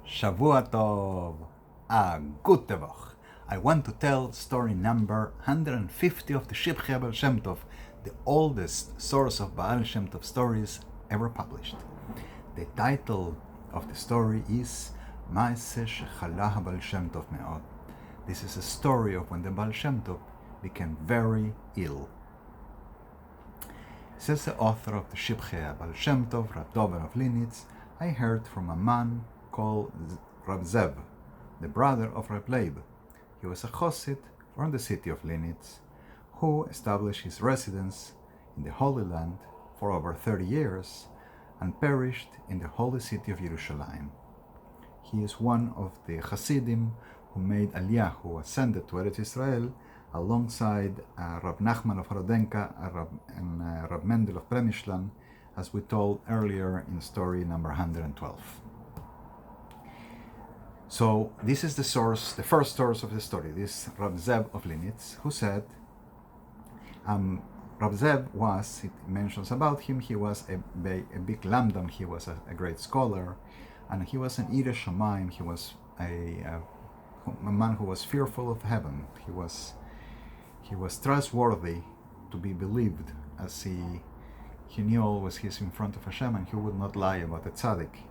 Shavua Tov, Gute Woche. I want to tell story number 150 of the Shivchei Baal Shem Tov, the oldest source of Baal Shem Tov stories ever published. The title of the story is Ma'aseh Shechala haBaal Shem Tov Me'od. This is a story of when the Baal Shem Tov became very ill. Says the author of the Shivchei Baal Shem Tov, Rav Dover of Linitz, I heard from a man called Rav Zev, the brother of Rav Leib. He was a Chassid from the city of Linitz, who established his residence in the Holy Land for over 30 years and perished in the holy city of Yerushalayim. He is one of the Hasidim who made Aliyah, who ascended to Eretz Israel alongside Rav Nachman of Rodenka and Rav Mendel of Premishlan, as we told earlier in story number 112. So this is the first source of the story, this Rav Zev of Linitz, who said, Rav Zev was, it mentions about him, he was a big lamdan, he was a great scholar, and he was an Ira Shamayim, he was a man who was fearful of heaven. He was trustworthy to be believed, as he knew always he's in front of Hashem and he would not lie about a tzaddik.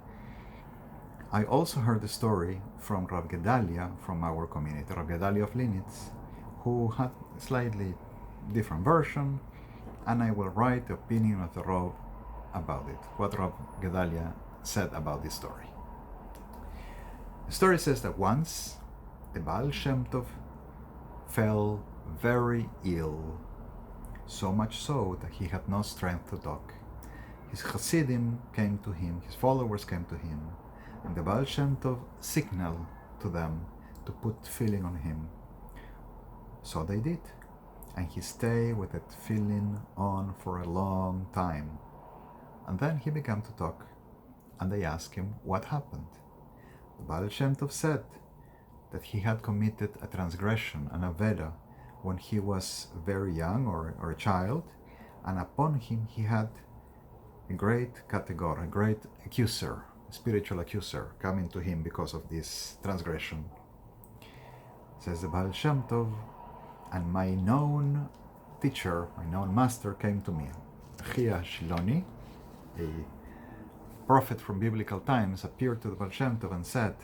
I also heard the story from Rav Gedalia from our community, Rav Gedalia of Linitz, who had a slightly different version, and I will write the opinion of the Rav about it, what Rav Gedalia said about this story. The story says that once the Baal Shem Tov fell very ill, so much so that he had no strength to talk. His Hasidim came to him, his followers came to him, and the Baal Shem Tov signaled to them to put feeling on him. So they did, and he stayed with that feeling on for a long time. And then he began to talk, and they asked him what happened. The Baal Shem Tov said that he had committed a transgression, an aveda, when he was very young or a child, and upon him he had a great category, a great accuser, spiritual accuser, coming to him because of this transgression. Says the Baal Shem Tov, and my known teacher, my known master came to me. Chia Shiloni, a prophet from biblical times, appeared to the Baal Shem Tov and said,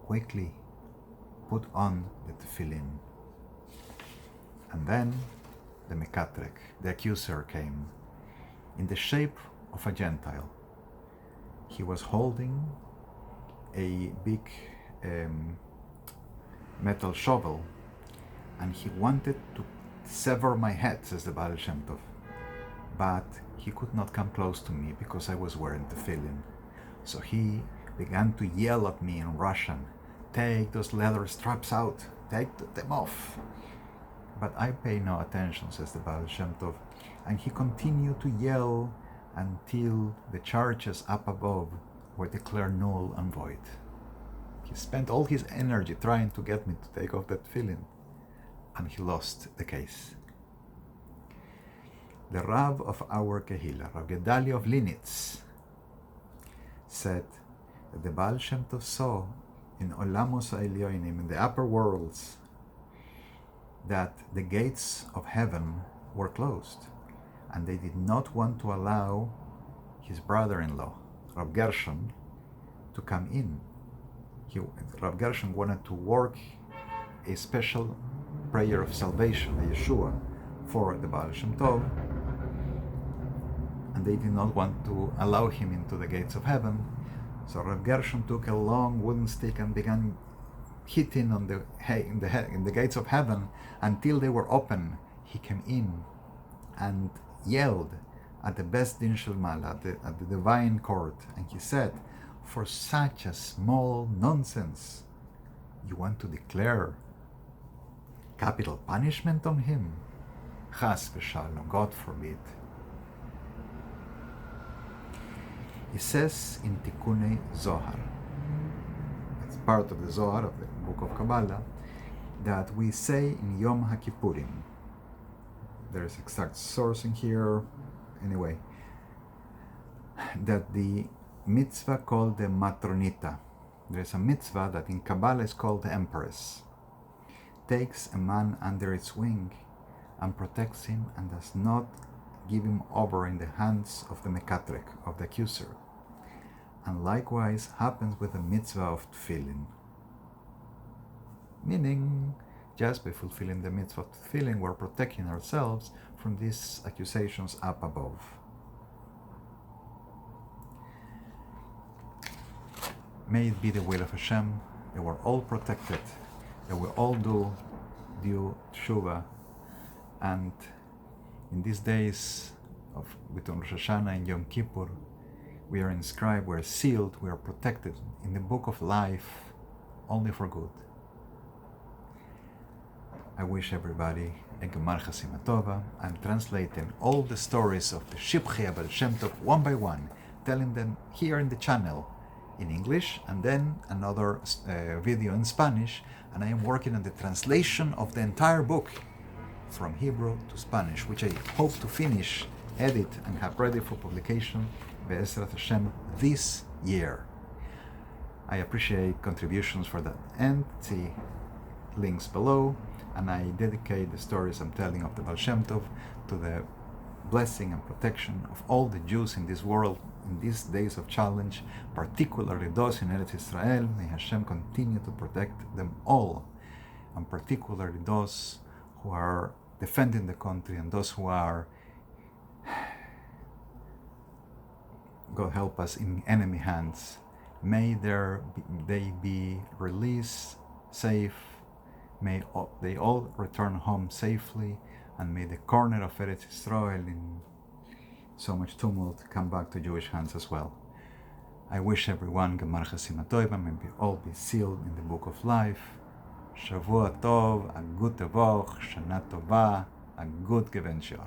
quickly put on the tefillin. And then the Mekatrek, the accuser, came in the shape of a Gentile. He was holding a big metal shovel, and he wanted to sever my head, says the Baal Shem Tov. But he could not come close to me because I was wearing tefillin. So he began to yell at me in Russian, take those leather straps out, take them off. But I pay no attention, says the Baal Shem Tov, and he continued to yell until the charges up above were declared null and void. He spent all his energy trying to get me to take off that tefillin, and he lost the case. The Rav of our Kehila, Rav Gedalia of Linitz, said that the Baal Shem Tov saw in Olamos Ha'elyonim, in the upper worlds, that the gates of heaven were closed, and they did not want to allow his brother-in-law, Rav Gershon, to come in. Rav Gershon wanted to work a special prayer of salvation, a Yeshua, for the Baal Shem Tov, and they did not want to allow him into the gates of heaven. So Rav Gershon took a long wooden stick and began hitting on in the gates of heaven until they were open. He came in and yelled at the Best Din Shel Mala, at the divine court, and he said, for such a small nonsense, you want to declare capital punishment on him? Chas v'shalom, God forbid. He says in Tikkunei Zohar, it's part of the Zohar, of the book of Kabbalah, that we say in Yom HaKippurim, there's exact sourcing here, anyway, that the mitzvah called the matronita, There is a mitzvah that in Kabbalah is called the Empress. Takes a man under its wing and protects him and does not give him over in the hands of the mekatrek, of the accuser. And likewise happens with the mitzvah of tefillin. Meaning, just by fulfilling the mitzvah of tefillin, we're protecting ourselves from these accusations up above. May it be the will of Hashem that we're all protected, that we all do due tshuva, and in these days of between Rosh Hashanah and Yom Kippur, we are inscribed, we are sealed, we are protected in the book of life only for good. I wish everybody a Gemar Chasima Tova. I'm translating all the stories of the Shivchei Baal Shem Tov one by one, telling them here in the channel in English, and then another video in Spanish, and I am working on the translation of the entire book from Hebrew to Spanish, which I hope to finish, edit, and have ready for publication Be'ezrat Hashem this year. I appreciate contributions for that, and see links below, and I dedicate the stories I'm telling of the Baal Shem Tov to the blessing and protection of all the Jews in this world in these days of challenge, particularly those in Eretz Israel. May Hashem continue to protect them all, and particularly those who are defending the country and those who are, God help us, in enemy hands. May they be released safe. May they all return home safely, and may the corner of Eretz Israel in so much tumult come back to Jewish hands as well. I wish everyone Gemar Chasima Tova, may we all be sealed in the book of life. Shavua Tov, a good Tevach, Shana Tova, a good Gevenshor.